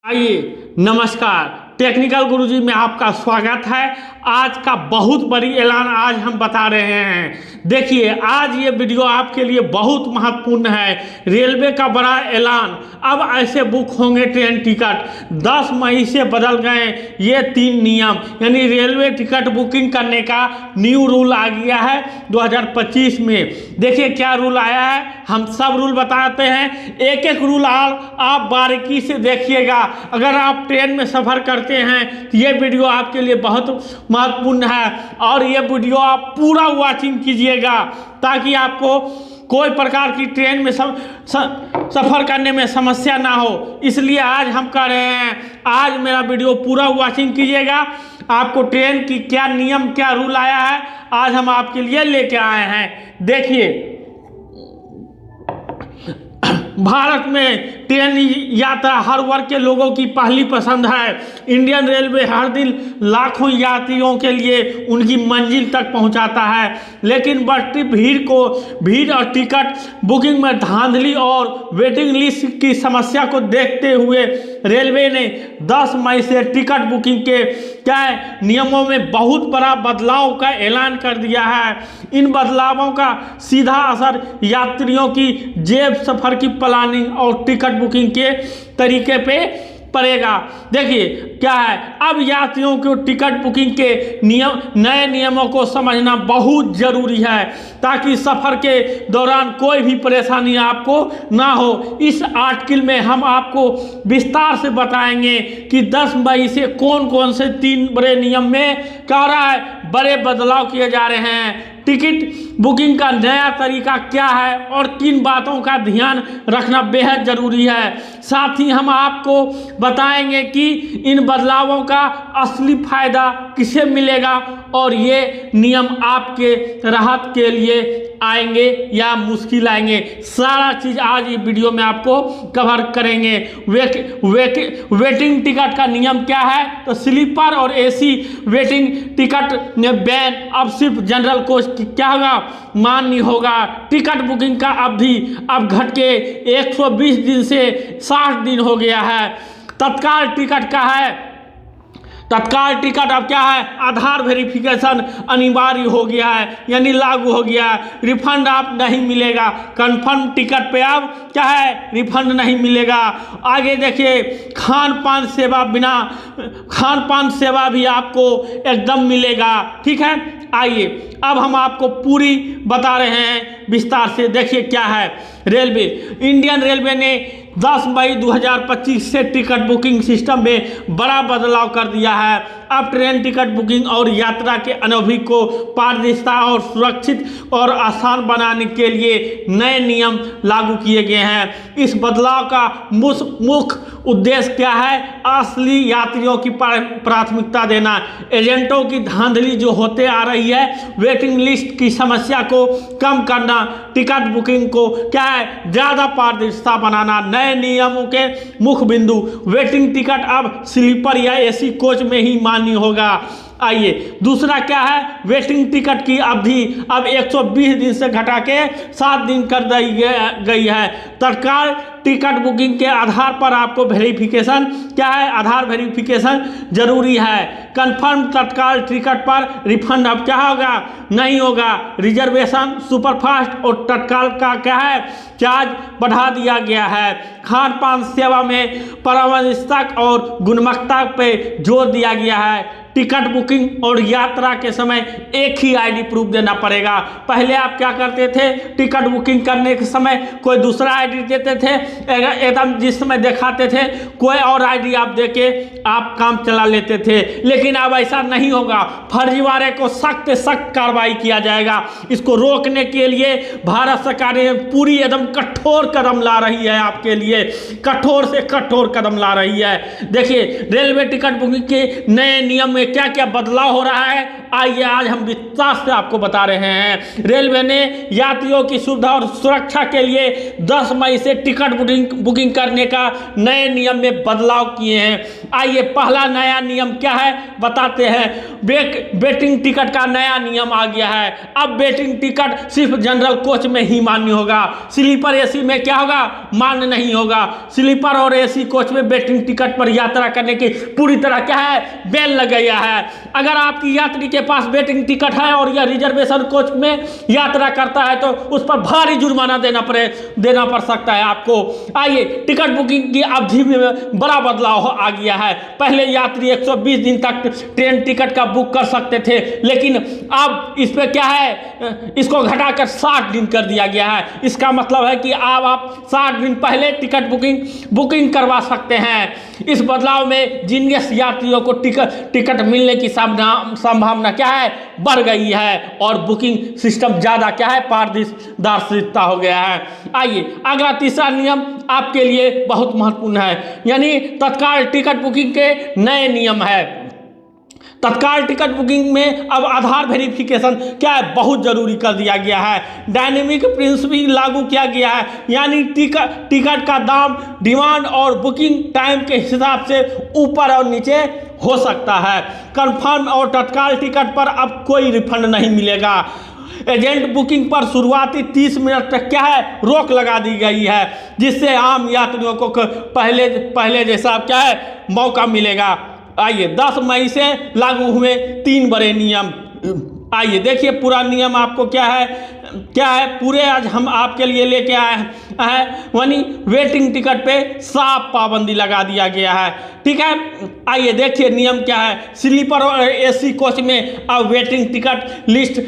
आइए नमस्कार, टेक्निकल गुरुजी में आपका स्वागत है। आज का बहुत बड़ी ऐलान आज हम बता रहे हैं। देखिए, आज ये वीडियो आपके लिए बहुत महत्वपूर्ण है। रेलवे का बड़ा ऐलान, अब ऐसे बुक होंगे ट्रेन टिकट। 10 मई से बदल गए ये 3 नियम, यानी रेलवे टिकट बुकिंग करने का न्यू रूल आ गया है 2025 में। देखिए क्या रूल आया है, हम सब रूल बताते हैं। एक एक रूल आप बारीकी से देखिएगा। अगर आप ट्रेन में सफ़र करते हैं तो ये वीडियो आपके लिए बहुत महत्वपूर्ण है, और ये वीडियो आप पूरा वॉचिंग कीजिएगा ताकि आपको कोई प्रकार की ट्रेन में सफ़र करने में समस्या ना हो। इसलिए आज हम कह रहे हैं, आज मेरा वीडियो पूरा वॉचिंग कीजिएगा। आपको ट्रेन की क्या नियम, क्या रूल आया है, आज हम आपके लिए लेके आए हैं। देखिए, भारत में ट्रेन यात्रा हर वर्ग के लोगों की पहली पसंद है। इंडियन रेलवे हर दिन लाखों यात्रियों के लिए उनकी मंजिल तक पहुंचाता है, लेकिन बढ़ती भीड़ और टिकट बुकिंग में धांधली और वेटिंग लिस्ट की समस्या को देखते हुए रेलवे ने 10 मई से टिकट बुकिंग के नियमों में बहुत बड़ा बदलाव का ऐलान कर दिया है। इन बदलावों का सीधा असर यात्रियों की जेब, सफ़र की प्लानिंग और टिकट बुकिंग के तरीके पे पड़ेगा। देखिए क्या है, अब यात्रियों को टिकट बुकिंग के नए नियमों को समझना बहुत ज़रूरी है ताकि सफ़र के दौरान कोई भी परेशानी आपको ना हो। इस आर्टिकल में हम आपको विस्तार से बताएंगे कि 10 मई से कौन कौन से 3 बड़े नियम में क्या रहा है, बड़े बदलाव किए जा रहे हैं। टिकट बुकिंग का नया तरीका क्या है और किन बातों का ध्यान रखना बेहद ज़रूरी है। साथ ही हम आपको बताएंगे कि इन बदलावों का असली फ़ायदा किसे मिलेगा और ये नियम आपके राहत के लिए आएंगे या मुश्किल आएंगे। सारा चीज़ आज ये वीडियो में आपको कवर करेंगे। वेटिंग टिकट का नियम क्या है, तो स्लीपर और एसी वेटिंग टिकट बैन अब सिर्फ जनरल कोच क्या होगा, मान्य होगा। टिकट बुकिंग का अवधि अब घट के 120 दिन से 60 दिन हो गया है। तत्काल टिकट का है, तत्काल टिकट अब क्या है, आधार वेरिफिकेशन अनिवार्य हो गया है, यानी लागू हो गया है। रिफंड आप नहीं मिलेगा। कंफर्म टिकट पे अब क्या है, रिफंड नहीं मिलेगा। आगे देखिए, खान पान सेवा भी आपको एकदम मिलेगा। ठीक है, आइए अब हम आपको पूरी बता रहे हैं विस्तार से। देखिए क्या है, इंडियन रेलवे ने 10 मई 2025 से टिकट बुकिंग सिस्टम में बड़ा बदलाव कर दिया है। अब ट्रेन टिकट बुकिंग और यात्रा के अनुभव को पारदर्शिता और सुरक्षित और आसान बनाने के लिए नए नियम लागू किए गए हैं। इस बदलाव का मुख्य उद्देश्य क्या है, असली यात्रियों की प्राथमिकता देना। एजेंटों की धांधली जो होते आ रही है, वेटिंग लिस्ट की समस्या को कम करना, टिकट बुकिंग को क्या है, ज़्यादा पारदर्शिता बनाना। नए नियमों के मुख्य बिंदु, वेटिंग टिकट अब स्लीपर या एसी कोच में ही मान्य होगा। आइए दूसरा क्या है, वेटिंग टिकट की अवधि अब 120 दिन से घटा के 7 दिन कर दी गई है। तत्काल टिकट बुकिंग के आधार पर आपको वेरिफिकेशन क्या है, आधार वेरिफिकेशन जरूरी है। कंफर्म तत्काल टिकट पर रिफंड अब क्या होगा, नहीं होगा। रिजर्वेशन, सुपरफास्ट और तत्काल का क्या है, चार्ज बढ़ा दिया गया है। खान पान सेवा में पारदर्शिता और गुणवत्ता पे जोर दिया गया है। टिकट बुकिंग और यात्रा के समय एक ही आईडी प्रूफ देना पड़ेगा। पहले आप क्या करते थे, टिकट बुकिंग करने के समय कोई दूसरा आईडी देते थे, एकदम जिस समय दिखाते थे कोई और आईडी आप देके आप काम चला लेते थे। लेकिन अब ऐसा नहीं होगा, फर्जीवाड़े को सख्त से सख्त कार्रवाई किया जाएगा। इसको रोकने के लिए भारत सरकार ने पूरी एकदम कठोर कदम ला रही है, आपके लिए कठोर से कठोर कदम ला रही है। देखिए, रेलवे टिकट बुकिंग के नए नियम में क्या क्या बदलाव हो रहा है, आइए आज हम विस्तार से आपको बता रहे हैं। रेलवे ने यात्रियों की सुविधा और सुरक्षा के लिए 10 मई से टिकट बुकिंग करने का नए नियम में बदलाव किए हैं। आइए पहला नया नियम क्या है बताते हैं। वेटिंग टिकट का नया नियम आ गया है। अब वेटिंग टिकट सिर्फ जनरल कोच में ही मान्य होगा, स्लीपर एसी में क्या होगा, मान्य नहीं होगा। स्लीपर और एसी कोच में वेटिंग टिकट पर यात्रा करने की पूरी तरह क्या है, बैन लग गया है। अगर आपकी यात्री के पास वेटिंग टिकट है और यह रिजर्वेशन कोच में यात्रा करता है तो उस पर भारी जुर्माना देना पड़ सकता है आपको। आइए टिकट बुकिंग की अवधि में बड़ा बदलाव आ गया है। पहले यात्री 120 दिन तक ट्रेन टिकट का बुक कर सकते थे, लेकिन अब इस पे क्या है, इसको घटाकर 60 दिन कर दिया गया है। इसका मतलब है कि अब आप 60 दिन पहले टिकट बुकिंग करवा सकते हैं। इस बदलाव में जिनियस यात्रियों को टिकट मिलने की संभावना क्या है, बढ़ गई है और बुकिंग सिस्टम ज़्यादा क्या है, पारदर्शिता हो गया है। आइए अगला तीसरा नियम आपके लिए बहुत महत्वपूर्ण है, यानी तत्काल टिकट बुकिंग के नए नियम है। तत्काल टिकट बुकिंग में अब आधार वेरिफिकेशन क्या है, बहुत ज़रूरी कर दिया गया है। डायनेमिक प्रिंस भी लागू किया गया है, यानी टिकट का दाम डिमांड और बुकिंग टाइम के हिसाब से ऊपर और नीचे हो सकता है। कंफर्म और तत्काल टिकट पर अब कोई रिफंड नहीं मिलेगा। एजेंट बुकिंग पर शुरुआती 30 मिनट तक क्या है, रोक लगा दी गई है, जिससे आम यात्रियों को पहले जैसा क्या है मौका मिलेगा। आइए 10 मई से लागू हुए 3 बड़े नियम। आइए देखिए पूरा नियम आपको क्या है पूरे आज हम आपके लिए लेके आए हैं। वनी वेटिंग टिकट पे साफ पाबंदी लगा दिया गया है, ठीक है। आइए देखिए नियम क्या है। स्लीपर और एसी कोच में अब वेटिंग टिकट लिस्ट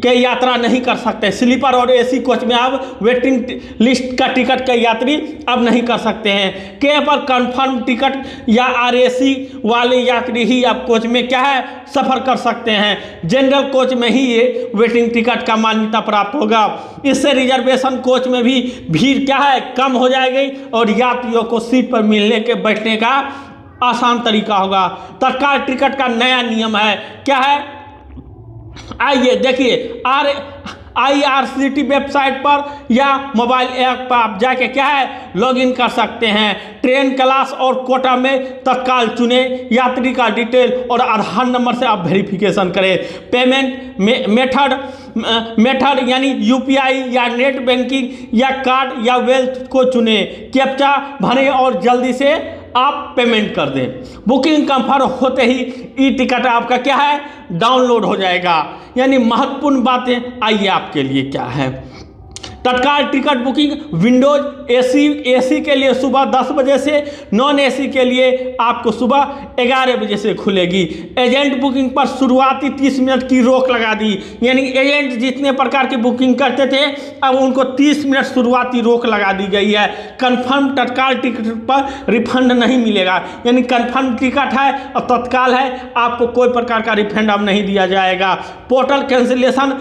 के यात्रा नहीं कर सकते। स्लीपर और एसी कोच में अब वेटिंग लिस्ट का टिकट के यात्री अब नहीं कर सकते हैं। केवल कंफर्म टिकट या आरएसी वाले यात्री ही अब कोच में क्या है, सफ़र कर सकते हैं। जनरल कोच में ही ये वेटिंग टिकट का मान्यता प्राप्त होगा। इससे रिजर्वेशन कोच में भी भीड़ क्या है, कम हो जाएगी और यात्रियों को सीट पर मिलने के बैठने का आसान तरीका होगा। तत्काल टिकट का नया नियम है, क्या है, आइए देखिए। IRCTC वेबसाइट पर या मोबाइल ऐप पर आप जाके क्या है, लॉगिन कर सकते हैं। ट्रेन क्लास और कोटा में तत्काल चुने, यात्री का डिटेल और आधार नंबर से आप वेरिफिकेशन करें। पेमेंट मेथड यानी UPI या नेट बैंकिंग या कार्ड या वेल्थ को चुने। कैप्चा भरें और जल्दी से आप पेमेंट कर दें। बुकिंग कंफर्म होते ही ई टिकट आपका क्या है, डाउनलोड हो जाएगा। यानी महत्वपूर्ण बातें आइए आपके लिए क्या है। तत्काल टिकट बुकिंग विंडोज एसी के लिए सुबह 10 बजे से, नॉन एसी के लिए आपको सुबह 11 बजे से खुलेगी। एजेंट बुकिंग पर शुरुआती 30 मिनट की रोक लगा दी, यानी एजेंट जितने प्रकार की बुकिंग करते थे अब उनको 30 मिनट शुरुआती रोक लगा दी गई है। कंफर्म तत्काल टिकट पर रिफंड नहीं मिलेगा, यानी कंफर्म टिकट है और तत्काल है, आपको कोई प्रकार का रिफंड अब नहीं दिया जाएगा। पोर्टल कैंसिलेशन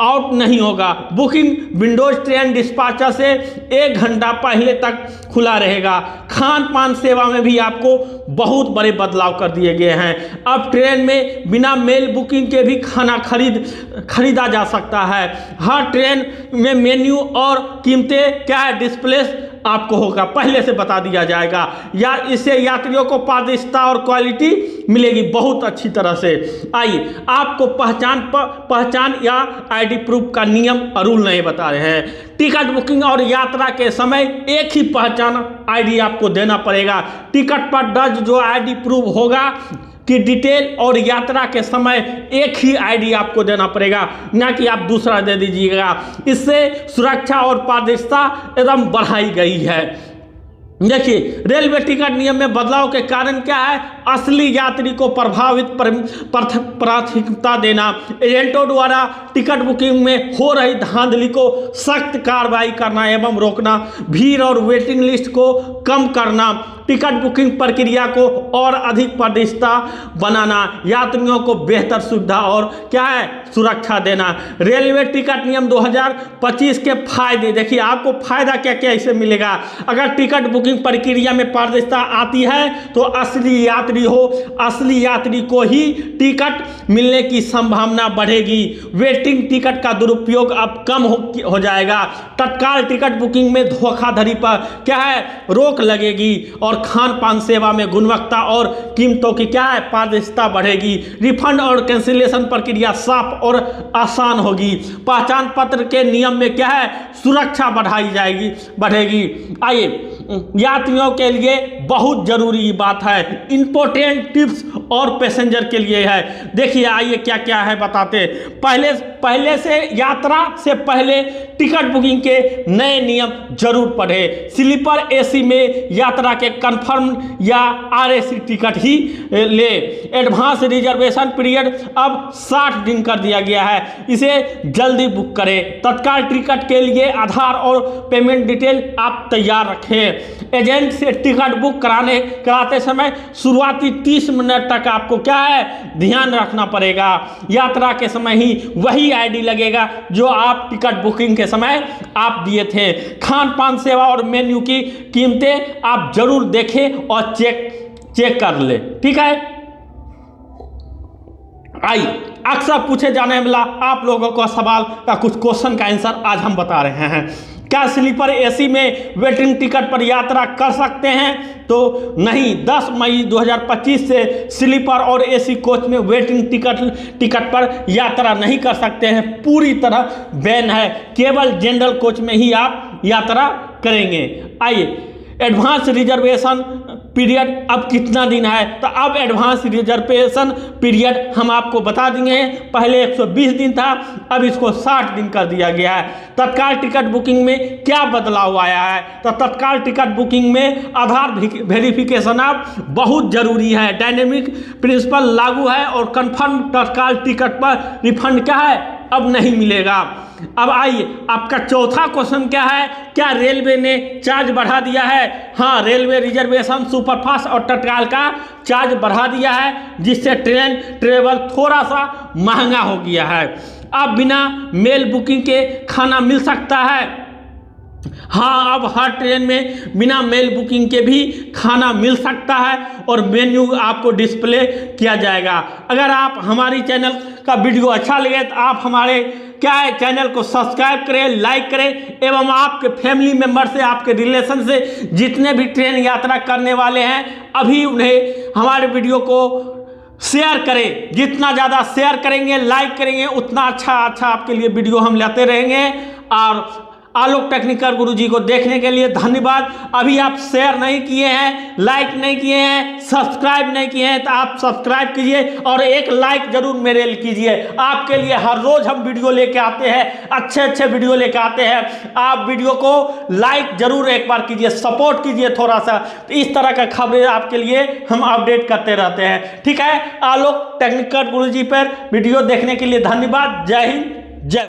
आउट नहीं होगा। बुकिंग विंडोज ट्रेन डिस्पैचर से 1 घंटा पहले तक खुला रहेगा। खान पान सेवा में भी आपको बहुत बड़े बदलाव कर दिए गए हैं। अब ट्रेन में बिना मेल बुकिंग के भी खाना खरीदा जा सकता है। हर ट्रेन में मेन्यू और कीमतें क्या है, डिस्प्ले आपको होगा, पहले से बता दिया जाएगा। या इससे यात्रियों को पारदर्शिता और क्वालिटी मिलेगी बहुत अच्छी तरह से। आइए आपको पहचान या आईडी प्रूफ का नियम और रूल नहीं बता रहे हैं। टिकट बुकिंग और यात्रा के समय एक ही पहचान आईडी आपको देना पड़ेगा। टिकट पर दर्ज जो आईडी प्रूफ होगा की डिटेल और यात्रा के समय एक ही आईडी आपको देना पड़ेगा, ना कि आप दूसरा दे दीजिएगा। इससे सुरक्षा और पारदर्शिता एकदम बढ़ाई गई है। देखिए रेलवे टिकट नियम में बदलाव के कारण क्या है, असली यात्री को प्रभावित प्राथमिकता देना, एजेंटों द्वारा टिकट बुकिंग में हो रही धांधली को सख्त कार्रवाई करना एवं रोकना, भीड़ और वेटिंग लिस्ट को कम करना, टिकट बुकिंग प्रक्रिया को और अधिक पारदर्शिता बनाना, यात्रियों को बेहतर सुविधा और क्या है, सुरक्षा देना। रेलवे टिकट नियम 2025 के फायदे देखिए, आपको फायदा क्या क्या इससे मिलेगा। अगर टिकट बुकिंग बुकिंग प्रक्रिया में पारदर्शिता आती है तो असली यात्री को ही टिकट मिलने की संभावना बढ़ेगी। वेटिंग टिकट का दुरुपयोग अब कम हो जाएगा। तत्काल टिकट बुकिंग में धोखाधड़ी पर क्या है, रोक लगेगी और खान पान सेवा में गुणवत्ता और कीमतों की क्या है, पारदर्शिता बढ़ेगी। रिफंड और कैंसिलेशन प्रक्रिया साफ और आसान होगी। पहचान पत्र के नियम में क्या है, सुरक्षा बढ़ेगी। आइए, यात्रियों के लिए बहुत जरूरी बात है, इंपॉर्टेंट टिप्स और पैसेंजर के लिए है। देखिए आइए क्या क्या है बताते। पहले से यात्रा से पहले टिकट बुकिंग के नए नियम जरूर पढ़े। स्लीपर एसी में यात्रा के कंफर्म या आरएसी टिकट ही ले। एडवांस रिजर्वेशन पीरियड अब 60 दिन कर दिया गया है, इसे जल्दी बुक करें। तत्काल टिकट के लिए आधार और पेमेंट डिटेल आप तैयार रखें। एजेंट से टिकट बुक कराते समय शुरुआती 30 मिनट तक आपको क्या है, ध्यान रखना पड़ेगा। यात्रा के समय ही वही आईडी लगेगा जो आप टिकट बुकिंग के समय आप दिए थे। खान पान सेवा और मेन्यू की कीमतें आप जरूर देखें और चेक कर ले, ठीक है। आइए, अक्सर पूछे जाने वाला आप लोगों का सवाल का कुछ क्वेश्चन का आंसर आज हम बता रहे हैं। क्या स्लीपर एसी में वेटिंग टिकट पर यात्रा कर सकते हैं? तो नहीं, 10 मई 2025 से स्लीपर और एसी कोच में वेटिंग टिकट पर यात्रा नहीं कर सकते हैं, पूरी तरह बैन है। केवल जनरल कोच में ही आप यात्रा करेंगे। आइए, एडवांस रिजर्वेशन पीरियड अब कितना दिन है? तो अब एडवांस रिजर्वेशन पीरियड हम आपको बता देंगे। पहले 120 दिन था, अब इसको 60 दिन कर दिया गया है। तत्काल टिकट बुकिंग में क्या बदलाव आया है? तो तत्काल टिकट बुकिंग में आधार वेरिफिकेशन अब बहुत जरूरी है। डायनेमिक प्रिंसिपल लागू है और कंफर्म तत्काल टिकट पर रिफंड क्या है, अब नहीं मिलेगा। अब आइए, आपका चौथा क्वेश्चन क्या है, क्या रेलवे ने चार्ज बढ़ा दिया है? हाँ, रेलवे रिजर्वेशन, सुपरफास्ट और तत्काल का चार्ज बढ़ा दिया है, जिससे ट्रेन ट्रेवल थोड़ा सा महंगा हो गया है। अब बिना मेल बुकिंग के खाना मिल सकता है। हाँ, अब हर ट्रेन में बिना मेल बुकिंग के भी खाना मिल सकता है और मेन्यू आपको डिस्प्ले किया जाएगा। अगर आप हमारी चैनल का वीडियो अच्छा लगे तो आप हमारे क्या है, चैनल को सब्सक्राइब करें, लाइक करें एवं आपके फैमिली मेम्बर से, आपके रिलेशन से जितने भी ट्रेन यात्रा करने वाले हैं, अभी उन्हें हमारे वीडियो को शेयर करें। जितना ज़्यादा शेयर करेंगे, लाइक करेंगे, उतना अच्छा आपके लिए वीडियो हम लाते रहेंगे। और आलोक टेक्निकल गुरुजी को देखने के लिए धन्यवाद। अभी आप शेयर नहीं किए हैं, लाइक नहीं किए हैं, सब्सक्राइब नहीं किए हैं तो आप सब्सक्राइब कीजिए और एक लाइक जरूर मेरे लिए कीजिए। आपके लिए हर रोज हम वीडियो लेके आते हैं, अच्छे वीडियो लेके आते हैं। आप वीडियो को लाइक जरूर एक बार कीजिए, सपोर्ट कीजिए थोड़ा सा। तो इस तरह का खबरें आपके लिए हम अपडेट करते रहते हैं, ठीक है। आलोक टेक्निकल गुरुजी पर वीडियो देखने के लिए धन्यवाद। जय हिंद।